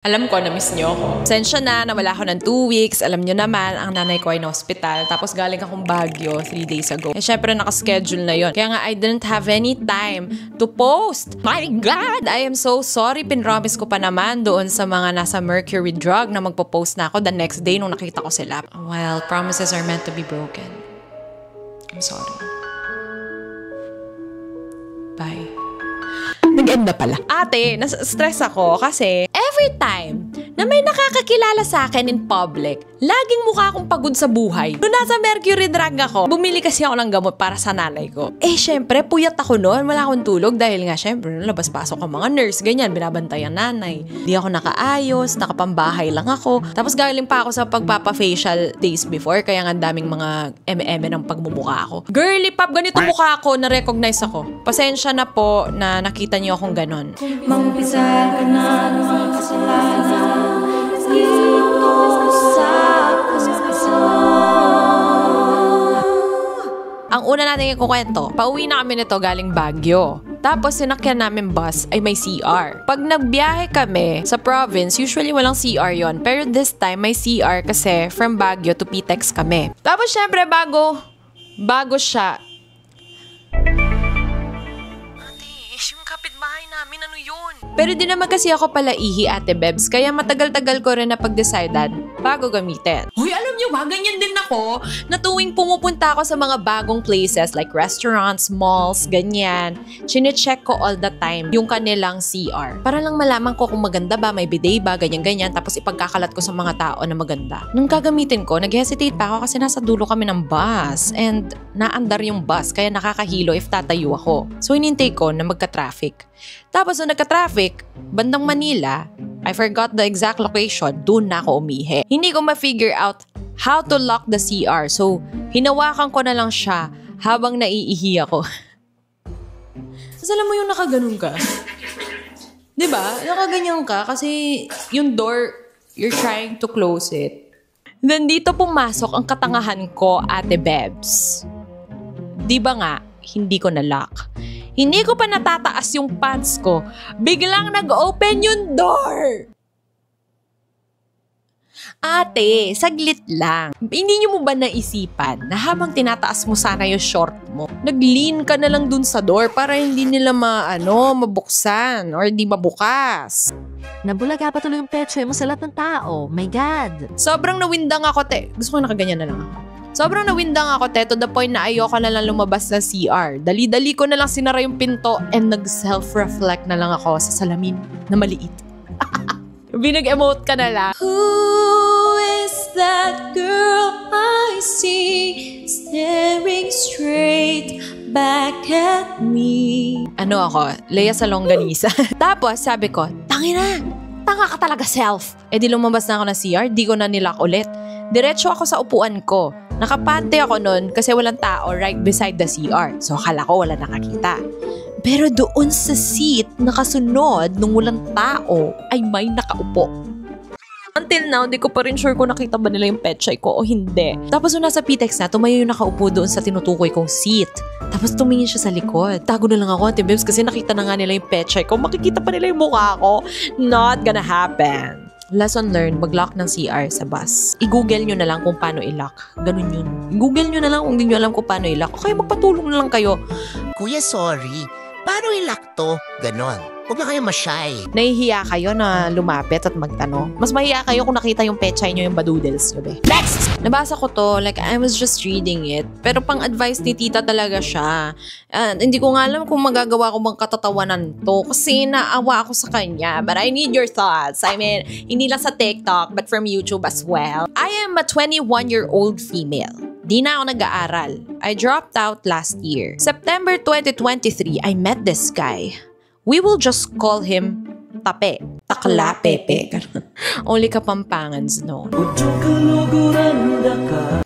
Alam ko, na-miss niyo ako. Sensya na, nawala ako ng 2 weeks. Alam niyo naman, ang nanay ko ay na-hospital. Tapos galing akong Baguio 3 days ago. Eh, syempre, nakaschedule na yon. Kaya nga, I didn't have any time to post. My God! I am so sorry. Pinromise ko pa naman doon sa mga nasa Mercury Drug na magpo-post na ako the next day nung nakita ko sila. Well, promises are meant to be broken. I'm sorry. Bye. Nag-end na pala. Ate, stress ako kasi every time na may nakakakilala sa akin in public, laging mukha akong pagod sa buhay. Nung nasa Mercury Drug ako, bumili kasi ako ng gamot para sa nanay ko. Eh, syempre, puyat ako noon. Wala akong tulog dahil nga, syempre, labas-pasok ang mga nurse, ganyan, binabantay ang nanay. Di ako nakaayos, nakapambahay lang ako. Tapos galing pa ako sa pagpapa-facial days before, kaya nga daming mga eme-eme ng pagmumukha ako. Girly pop, ganito mukha ako, na-recognize ako. Pasensya na po na nakita niyo akong ganon. Mag-umpisa ka na ng mga kasalanan dito sa umpisa. Ang una natin ikukwento, pauwi na kami nito galing Baguio. Tapos sinakyan namin bus ay may CR. Pag nagbiyahe kami sa province, usually walang CR yon. Pero this time may CR kasi from Baguio to Pitex kami. Tapos syempre bago siya. Yung kapitbahay namin, ano yun? Pero di naman kasi ako pala ihi, Ate Bebs, kaya matagal-tagal ko rin na pag-decidean bago gamitin. Hoy, alam niyo ba, ganyan din ako na tuwing pumupunta ako sa mga bagong places like restaurants, malls, ganyan. Chine-check ko all the time yung kanilang CR. Para lang malaman ko kung maganda ba, may bidet ba, ganyan-ganyan, tapos ipagkakalat ko sa mga tao na maganda. Nung gagamitin ko, nag-hesitate pa ako kasi nasa dulo kami ng bus and naandar yung bus kaya nakakahilo if tatayo ako. So inintay ko na magka-traffic. Tapos nung nagka-traffic, bandang Manila, I forgot the exact location, doon na ako umihi. Hindi ko ma-figure out how to lock the CR. So, hinawakan ko na lang siya habang naiihi ako. Tapos alam mo yung nakaganon ka? Diba? Nakaganyan ka kasi yung door, you're trying to close it. Then dito pumasok ang katangahan ko, Ate Bebs. Diba nga, hindi ko na-lock. Hindi ko pa natataas yung pants ko. Biglang nag-open yung door. Ate, saglit lang. Hindi niyo mo ba naisipan na habang tinataas mo sana yung short mo, nag-lean ka na lang dun sa door para hindi nila mabuksan or di mabukas? Nabulaga pa tuloy yung pecho mo sa lahat ng tao. My God. Sobrang nawindang ako, te. Gusto ko nakaganyan na lang ako. Sobrang nawindang ako, te, to the point na ayoko na lang lumabas ng CR. Dali-dali ko na lang sinara yung pinto and nag-self-reflect na lang ako sa salamin na maliit. Binag-emote ka na lang. Who is that girl I see staring straight back at me? Ano ako? Lea sa longganisa. Tapos sabi ko, tangina, tanga ka talaga self. Eh di lumabas na ako ng CR, di ko na nilock ulit. Diretso ako sa upuan ko. Nakapante ako nun kasi walang tao right beside the CR. So akala ko wala nakakita. Pero doon sa seat nakasunod nung walang tao ay may nakaupo. Until now, di ko pa rin sure kung nakita ba nila yung petchay ko o hindi. Tapos nung nasa Pitex na, tumayo yung nakaupo doon sa tinutukoy kong seat. Tapos tumingin siya sa likod. Tago na lang ako, Ate Bebs, kasi nakita na nga nila yung petchay ko. Makikita pa nila yung mukha ko. Not gonna happen. Lesson learned, mag-lock ng CR sa bus. I-google nyo na lang kung paano i-lock. Ganun yun. I-google nyo na lang kung hindi nyo alam kung paano i-lock. O kaya magpatulong na lang kayo. Kuya, sorry. Paano i-lock to? Ganon. Huwag na kayo ma-shy. Nahihiya kayo na lumapit at magtanong. Mas mahiya kayo kung nakita yung pechay nyo, yung badoodles nyo, be. Next! Nabasa ko to, like I was just reading it. Pero pang-advice ni tita talaga siya. Hindi ko nga alam kung magagawa ko bang katatawanan to kasi naawa ako sa kanya. But I need your thoughts. I mean, hindi lang sa TikTok but from YouTube as well. I am a 21-year-old female. Di na ako nag-aaral. I dropped out last year. September 2023, I met this guy. We will just call him Tape. Takla Pepe. Only Kapampangans know.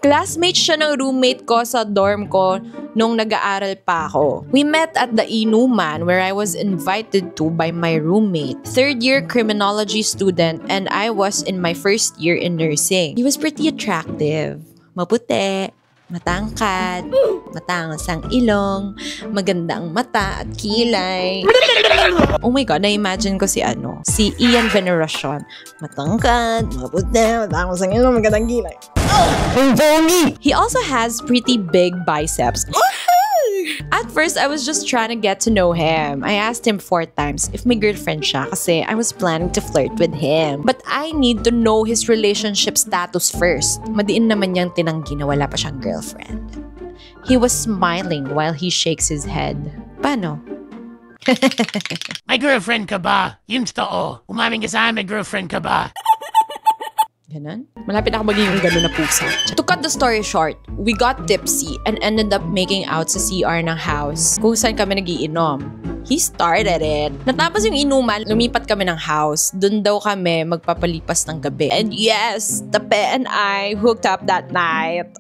Classmate siya ng roommate ko sa dorm ko nung nag-aaral pa ako. We met at the Inuman where I was invited to by my roommate. Third-year criminology student and I was in my first year in nursing. He was pretty attractive. Maputi. Matangkad. matangos ang ilong, maganda ang mata at kilay. Oh my God, na-imagine ko si Ian Veneracion. Matangkad, maputi, matangos ang ilong, magandang kilay. He also has pretty big biceps. At first, I was just trying to get to know him. I asked him 4 times if may girlfriend siya kasi I was planning to flirt with him. But I need to know his relationship status first. Madiin naman niyang tinanggi na wala pa siyang girlfriend. He was smiling while he shakes his head. Paano? May girlfriend ka ba? Yun totoo. Umamin ka sa amin, may girlfriend ka ba? Ganun? Malapit ako maging yung gano'n na pusa. To cut the story short, we got tipsy and ended up making out sa CR ng house kung saan kami nagiinom. He started it. Natapos yung inuman, lumipat kami ng house. Doon daw kami magpapalipas ng gabi. And yes, Tape and I hooked up that night.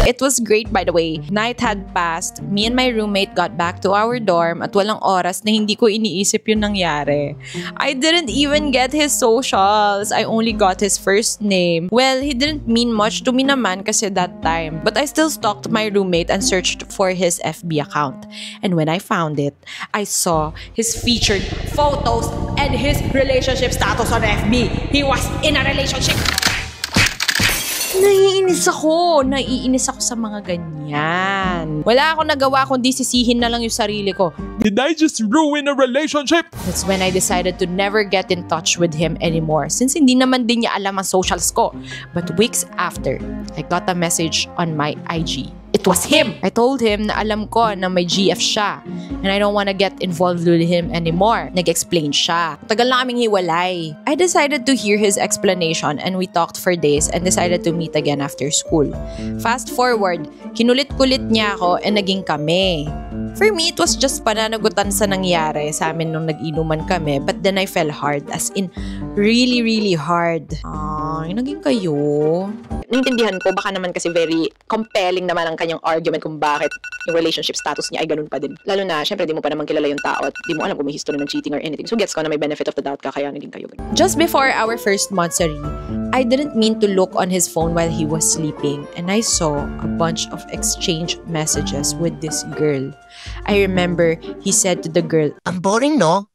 It was great, by the way. Night had passed. Me and my roommate got back to our dorm at walang oras na hindi ko iniisip yung nangyari. I didn't even get his socials. I only got his first name. Well, he didn't mean much to me naman kasi that time. But I still stalked my roommate and searched for his FB account. And when I found it, I saw his featured photos and his relationship status on FB. He was in a relationship. Naiinis ako sa mga ganyan. Wala akong nagawa kundi sisihin na lang yung sarili ko. Did I just ruin a relationship? That's when I decided to never get in touch with him anymore since hindi naman din niya alam ang socials ko. But weeks after, I got a message on my IG. It was him! I told him na alam ko na may GF siya and I don't wanna get involved with him anymore. Nag-explain siya. Tagal na kaming hiwalay. I decided to hear his explanation and we talked for days and decided to meet again after school. Fast forward, kinulit-kulit niya ako and naging kami. For me, it was just pananagutan sa nangyari sa amin nung nag-inuman kami, but then I fell hard, as in really, really hard. Ay, naging kayo. Naintindihan ko, baka naman kasi very compelling naman ang kanyang argument kung bakit yung relationship status niya ay ganun pa din. Lalo na, syempre, di mo pa naman kilala yung tao at di mo alam kung may history ng cheating or anything. So gets ko na may benefit of the doubt ka, kaya naging kayo. Just before our first monthsary, I didn't mean to look on his phone while he was sleeping and I saw a bunch of exchange messages with this girl. I remember he said to the girl, Ang boring, no?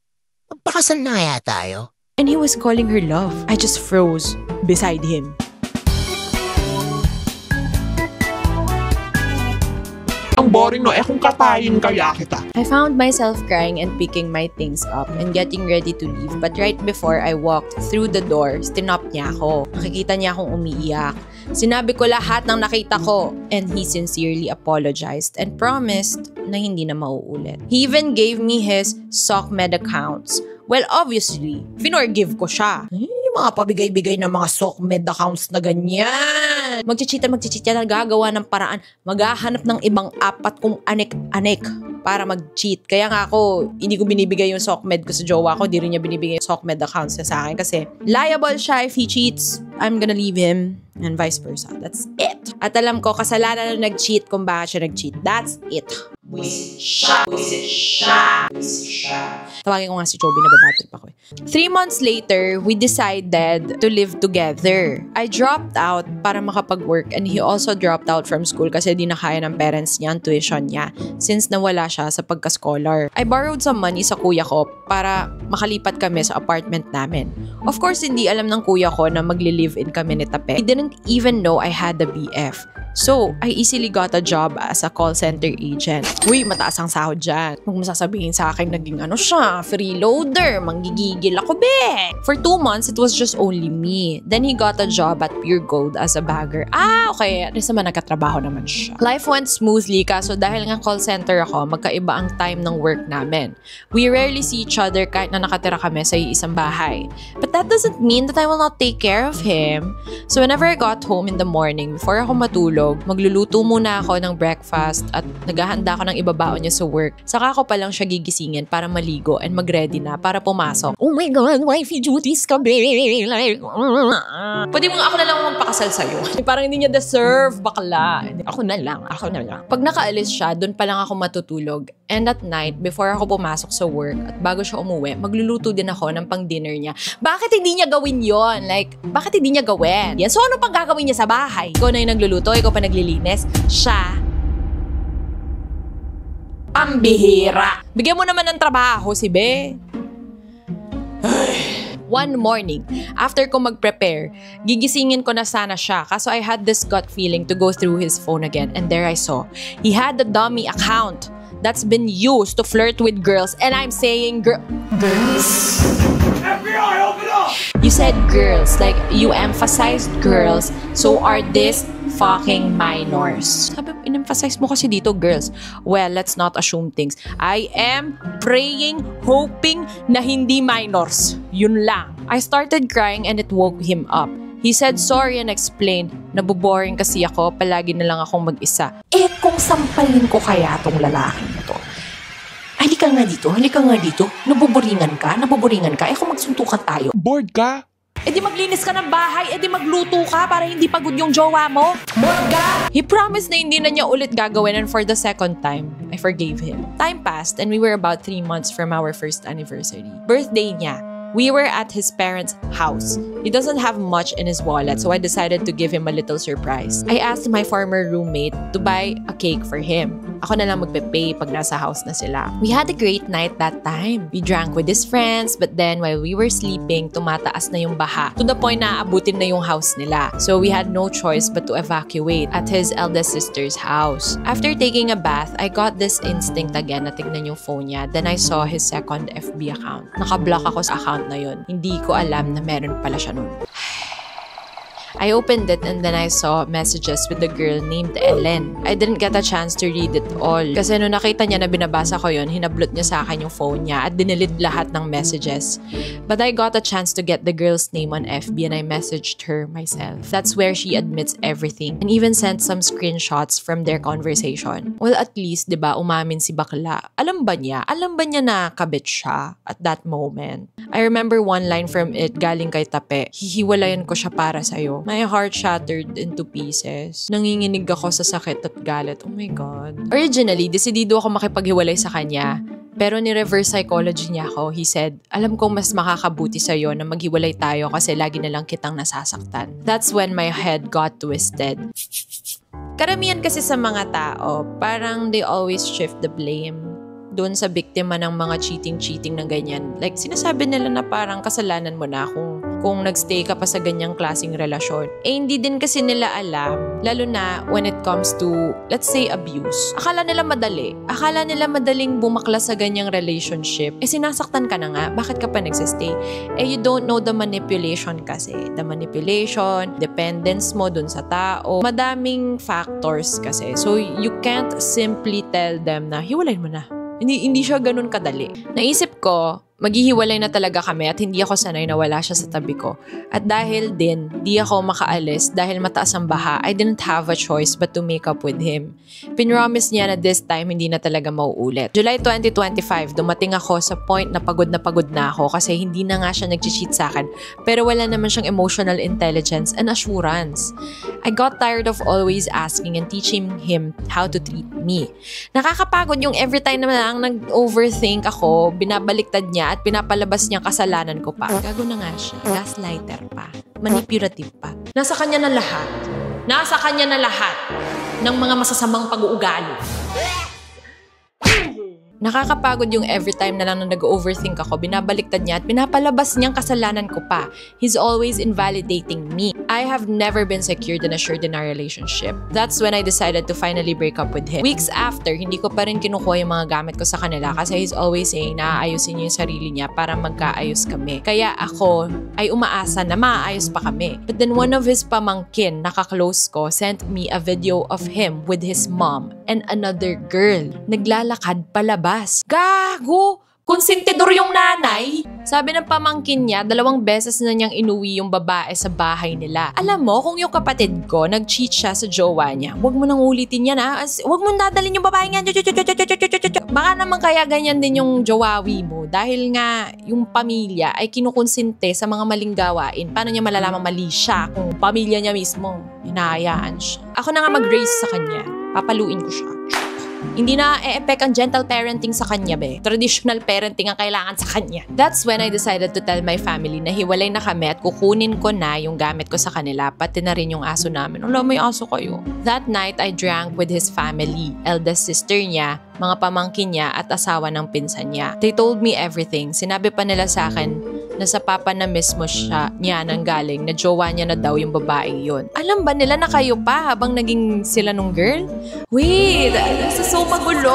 Magpakasal na kaya tayo? and he was calling her love. I just froze beside him. Ang boring, no? Kung katayin kaya kita. I found myself crying and picking my things up and getting ready to leave. But right before I walked through the door, stinop niya ako. Nakikita niya akong umiiyak. Sinabi ko lahat ng nakita ko and he sincerely apologized and promised na hindi na mauulit. He even gave me his SOCMED accounts. Well, obviously, finorgive ko siya. Yung mga pabigay-bigay ng mga SOCMED accounts na ganyan. Magchichita, gagawa ng paraan. Maghahanap ng ibang app at kung anek-anek para mag-cheat. Kaya nga ako, hindi ko binibigay yung SOCMED ko sa jowa ko. Di rin niya binibigay yung SOCMED accounts niya sa akin kasi liable siya if he cheats. I'm gonna leave him and vice versa. That's it. At alam ko, kasalanan na nag-cheat kung bakit siya nag-cheat. That's it. Wisit siya. Tawagin ko nga si Chobi, nababatrip ako. 3 months later, we decided to live together. I dropped out para makapag-work and he also dropped out from school kasi di na kaya ng parents niya ang tuition niya since nawala siya sa pagka-scholar. I borrowed some money sa kuya ko para makalipat kami sa apartment namin. Of course, hindi alam ng kuya ko na magli-live-in kami ni Tape. He didn't even know I had a BF. So, I easily got a job as a call center agent. Uy, mataas ang sahod dyan. Huwag mo sasabihin sa akin naging siya, freeloader, manggigigil ako, be! For 2 months, it was just only me. Then he got a job at Pure Gold as a bagger. Okay. At least naman nagkatrabaho naman siya. Life went smoothly kaso dahil nga call center ako, magkaiba ang time ng work namin. We rarely see each other kahit na nakatira kami sa isang bahay. But that doesn't mean that I will not take care of him. So whenever I got home in the morning, before ako matulog, magluluto muna ako ng breakfast at naghahanda ako ng ibabaon niya sa work. Saka ako pa lang siya gigisingin para maligo and mag-ready na para pumasok. Oh my God, wifey duties ka, babe. Like, pwede mo ako na lang magpakasal sa'yo. Parang hindi niya deserve, bakla. Ako na lang. Pag nakaalis siya, doon pa lang ako matutulog. And at night, before ako pumasok sa work at bago siya umuwi, magluluto din ako ng pang-dinner niya. Bakit hindi niya gawin yon? Like, bakit hindi niya gawin? Yan. So, ano pang gagawin niya sa bahay? Ikaw na yung nagluluto, ikaw pa naglilinis. Siya, Pambihira. Bigyan mo naman ng trabaho si Be. One morning, after ko mag-prepare, gigisingin ko na sana siya. Kaso I had this gut feeling to go through his phone again. And there I saw, he had the dummy account that's been used to flirt with girls. And I'm saying girls? FBI, open up! You said girls, like you emphasized girls. So are these fucking minors? Sabi, in-emphasize mo kasi dito, girls. Well, let's not assume things. I am praying, hoping na hindi minors. Yun lang. I started crying and it woke him up. He said sorry and explained, naboboring kasi ako, palagi na lang akong mag-isa. Eh, kung sampalin ko kaya tong lalaking to? Halika nga dito. Naboboringan ka. Eh, kung magsuntukan tayo. Bored ka? Eh di maglinis ka ng bahay, eh di magluto ka para hindi pagod yung jowa mo. Morga! He promised na hindi na niya ulit gagawin, and for the second time, I forgave him. Time passed and we were about 3 months from our first anniversary. Birthday niya. We were at his parents' house. He doesn't have much in his wallet, so I decided to give him a little surprise. I asked my former roommate to buy a cake for him. Ako na lang magpe-pay pag nasa house na sila. We had a great night that time. We drank with his friends, but then while we were sleeping, tumataas na yung baha to the point na abutin na yung house nila. So we had no choice but to evacuate at his eldest sister's house. After taking a bath, I got this instinct again na tignan yung phone niya. Then I saw his second FB account. Naka-block ako sa account na yun. Hindi ko alam na meron pala siya nun. I opened it and then I saw messages with a girl named Ellen. I didn't get a chance to read it all. Kasi nung nakita niya na binabasa ko yun, hinablot niya sa akin yung phone niya at dinelete lahat ng messages. But I got a chance to get the girl's name on FB and I messaged her myself. That's where she admits everything and even sent some screenshots from their conversation. Well, at least, diba, umamin si bakla. Alam ba niya na kabit siya at that moment? I remember one line from it galing kay Tape. Hihiwalayan ko siya para sa'yo. My heart shattered into pieces. Nanginginig ako sa sakit at galit. Oh my God. Originally, desidido ako makipaghiwalay sa kanya. Pero ni-reverse psychology niya ako. He said, alam kong mas makakabuti sa'yo na maghiwalay tayo kasi lagi na lang kitang nasasaktan. That's when my head got twisted. Karamihan kasi sa mga tao, parang they always shift the blame doon sa biktima ng mga cheating na ganyan. Like, sinasabi nila na parang kasalanan mo na kung nagstay ka pa sa ganyang klaseng relasyon. Eh, hindi din kasi nila alam, lalo na when it comes to, let's say, abuse. Akala nila madali. Akala nila madaling bumakla sa ganyang relationship. Eh, sinasaktan ka na nga. Bakit ka pa nagsistay? Eh, you don't know the manipulation kasi. The manipulation, dependence mo dun sa tao. Madaming factors kasi. So, you can't simply tell them na, hiwalayin mo na. Hindi siya ganun kadali. Naisip ko, maghihiwalay na talaga kami at hindi ako sanay na wala siya sa tabi ko. At dahil din, di ako makaalis dahil mataas ang baha, I didn't have a choice but to make up with him. Pinromise niya na this time hindi na talaga mauulit. July 2025, dumating ako sa point na pagod na ako kasi hindi na nga siya nag-cheat sa akin. Pero wala naman siyang emotional intelligence and assurance. I got tired of always asking and teaching him how to treat me. Nakakapagod yung every time na lang nag-overthink ako, binabaliktad niya at pinapalabas niyang kasalanan ko pa. Gago na nga siya. Gaslighter pa. Manipulative pa. Nasa kanya na lahat. Nasa kanya na lahat ng mga masasamang pag-uugali. Nakakapagod yung every time na lang nag-overthink ako, binabaliktad niya at pinapalabas niyang kasalanan ko pa. He's always invalidating me. I have never been secured and assured in our relationship. That's when I decided to finally break up with him. Weeks after, hindi ko pa rin kinukuha yung mga gamit ko sa kanila kasi he's always saying na aayusin niya yung sarili niya para magkaayos kami. Kaya ako ay umaasa na maaayos pa kami. But then one of his pamangkin, nakaklose ko, sent me a video of him with his mom and another girl. Naglalakad palabas. Gago! Konsentidor yung nanay! Sabi ng pamangkin niya, 2 beses na niyang inuwi yung babae sa bahay nila. Alam mo, kung yung kapatid ko, nag-cheat siya sa jowa niya, huwag mo nang ulitin yan ha. Huwag mo dadalhin yung babae niya. Baka naman kaya ganyan din yung jowawi mo. Dahil nga, yung pamilya ay kinukonsente sa mga maling gawain. Paano niya malalaman mali siya kung pamilya niya mismo hinahayaan siya? Ako na nga mag-raise sa kanya. Papaluin ko siya. Hindi na e-epek ang gentle parenting sa kanya, be. Traditional parenting ang kailangan sa kanya. That's when I decided to tell my family na hiwalay na kami at kukunin ko na yung gamit ko sa kanila, pati na rin yung aso namin. Wala, may aso kayo. That night, I drank with his family, eldest sister niya, mga pamangkin niya at asawa ng pinsan niya. They told me everything. Sinabi pa nila sa akin na sa papa na mismo niya nang galing, na jowa niya na daw yung babae yun. Alam ba nila na kayo pa habang naging sila nung girl? Wait, this is so magulo.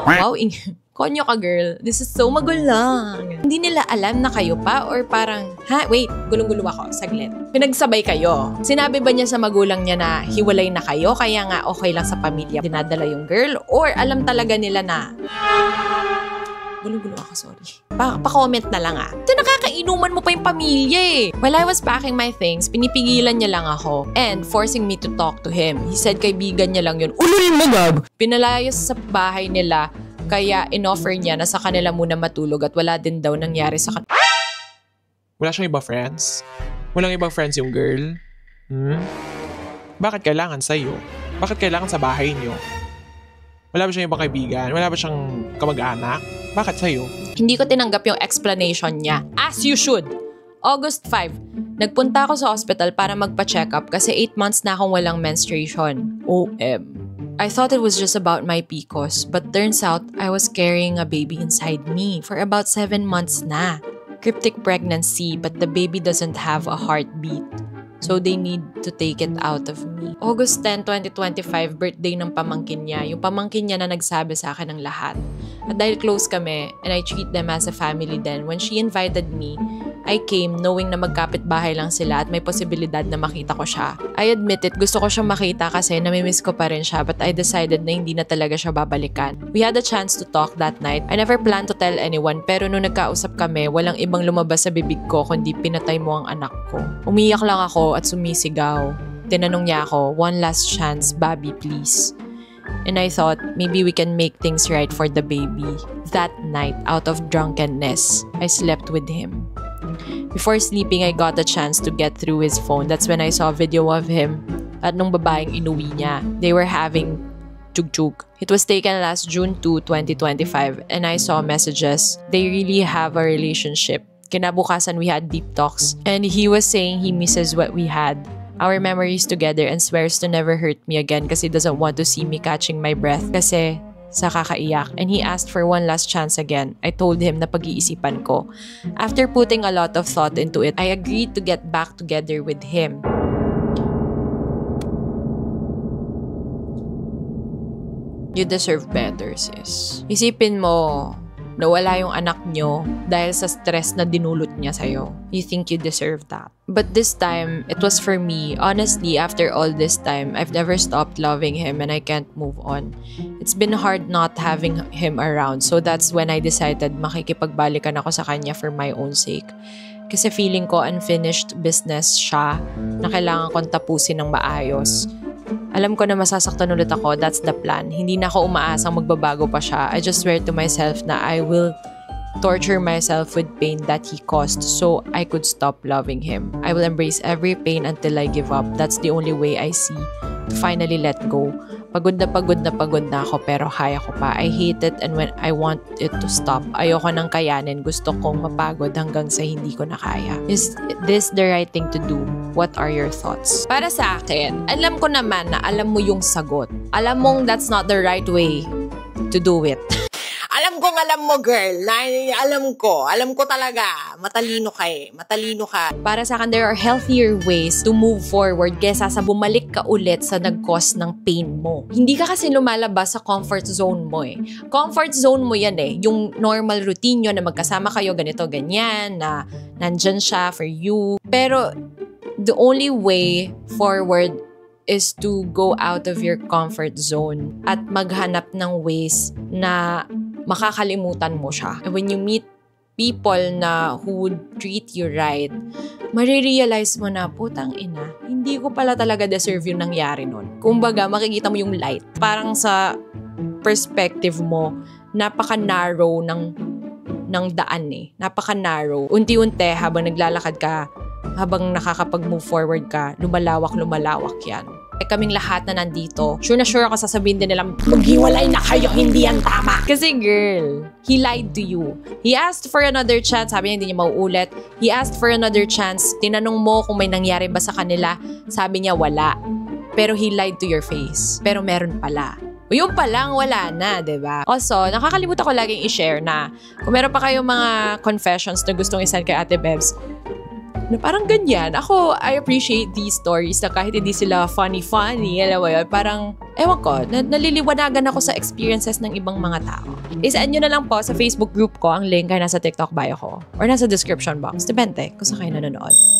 Wow, konyo ka girl, this is so magulang. Hindi nila alam na kayo pa or parang, wait, gulong-gulo ako, saglit. Pinagsabay kayo. Sinabi ba niya sa magulang niya na hiwalay na kayo, kaya nga okay lang sa pamilya dinadala yung girl? Or alam talaga nila na... Gulong-gulo ako, sorry. Pa-comment na lang Ito, nakakainuman mo pa yung pamilya eh. While I was packing my things, pinipigilan niya lang ako and forcing me to talk to him. He said kaibigan niya lang yun. Uluin mo, gab! Pinalayas sa bahay nila, kaya in-offer niya na sa kanila muna matulog at wala din daw nangyari sa kanila. Wala siyang iba friends? Walang ibang friends yung girl? Bakit kailangan sa'yo? Bakit kailangan sa bahay niyo? Wala ba siyang ibang kaibigan? Wala ba siyang kamag-anak? Bakit sa'yo? Hindi ko tinanggap yung explanation niya. As you should! August 5, nagpunta ako sa hospital para magpa-check up kasi 8 months na akong walang menstruation. OM. I thought it was just about my PCOS, but turns out I was carrying a baby inside me for about 7 months na. Cryptic pregnancy, but the baby doesn't have a heartbeat. So they need to take it out of me. August 10, 2025, birthday ng pamangkin niya. Yung pamangkin niya na nagsabi sa akin ng lahat. At dahil close kami, and I treat them as a family then, when she invited me, I came knowing na magkapit-bahay lang sila at may posibilidad na makita ko siya. I admit it, gusto ko siyang makita kasi namimiss ko pa rin siya, but I decided na hindi na talaga siya babalikan. We had a chance to talk that night. I never planned to tell anyone, pero nung nagkausap kami, walang ibang lumabas sa bibig ko kundi pinatay mo ang anak ko. Umiyak lang ako at sumisigaw. Tinanong niya ako, one last chance, Bobby, please. And I thought, maybe we can make things right for the baby. That night, out of drunkenness, I slept with him. Before sleeping, I got a chance to get through his phone. That's when I saw a video of him at nung babaeng inuwi niya. They were having chug-chug. It was taken last June 2, 2025, and I saw messages. They really have a relationship. Kinabukasan, we had deep talks, and he was saying he misses what we had. Our memories together and swears to never hurt me again kasi doesn't want to see me catching my breath kasi sa kakaiyak. And he asked for one last chance again. I told him na pag-iisipan ko. After putting a lot of thought into it, I agreed to get back together with him. You deserve better, sis. Isipin mo, nawala yung anak nyo dahil sa stress na dinulot niya sa'yo. You think you deserve that. But this time, it was for me. Honestly, after all this time, I've never stopped loving him and I can't move on. It's been hard not having him around, so that's when I decided makikipagbalikan ako sa kanya for my own sake. Kasi feeling ko unfinished business siya na kailangan kong tapusin ng maayos. Alam ko na masasaktan ulit ako, that's the plan. Hindi na ako umaasang magbabago pa siya. I just swear to myself na I will torture myself with pain that he caused so I could stop loving him. I will embrace every pain until I give up. That's the only way I see to finally let go. Pagod na ako pero kaya ko pa. I hate it and when I want it to stop. Ayoko nang kayanin. Gusto kong mapagod hanggang sa hindi ko na kaya. Is this the right thing to do? What are your thoughts? Para sa akin, alam ko naman na alam mo yung sagot. Alam mong that's not the right way to do it. Alam mo girl, alam ko talaga, matalino ka. Para sa akin, there are healthier ways to move forward kesa sa bumalik ka ulit sa nag-cause ng pain mo. Hindi ka kasi lumalabas sa comfort zone mo eh. Comfort zone mo yan eh, yung normal routine nyo na magkasama kayo, ganito, ganyan, na nandyan siya for you. Pero, the only way forward is to go out of your comfort zone at maghanap ng ways na makakalimutan mo siya. And when you meet people na who would treat you right, marirealize mo na, putang ina, hindi ko pala talaga deserve yung nangyari nun. Kumbaga, makikita mo yung light. Parang sa perspective mo, napaka-narrow ng daan eh. Napaka-narrow. Unti-unti, habang naglalakad ka, habang nakakapag-move forward ka, lumalawak yan. kaming lahat na nandito. Sure na sure ako sasabihin din nila, maghiwalay na kayo, hindi yan tama. Kasi girl, he lied to you. He asked for another chance, sabi niya hindi niya mauulit. He asked for another chance, tinanong mo kung may nangyari ba sa kanila, sabi niya wala. Pero he lied to your face. Pero meron pala. Yung palang wala na, diba? Also, nakakalimutan ko laging i-share na kung meron pa kayong mga confessions na gustong isend kay Ate Bebs, na parang ganyan. Ako, I appreciate these stories na kahit hindi sila funny, alam mo yun, parang, ewan ko, naliliwanagan ako sa experiences ng ibang mga tao. Isend nyo na lang po sa Facebook group ko, ang link ay nasa TikTok bio ko, or nasa description box. Depende kung saan kayo nanonood.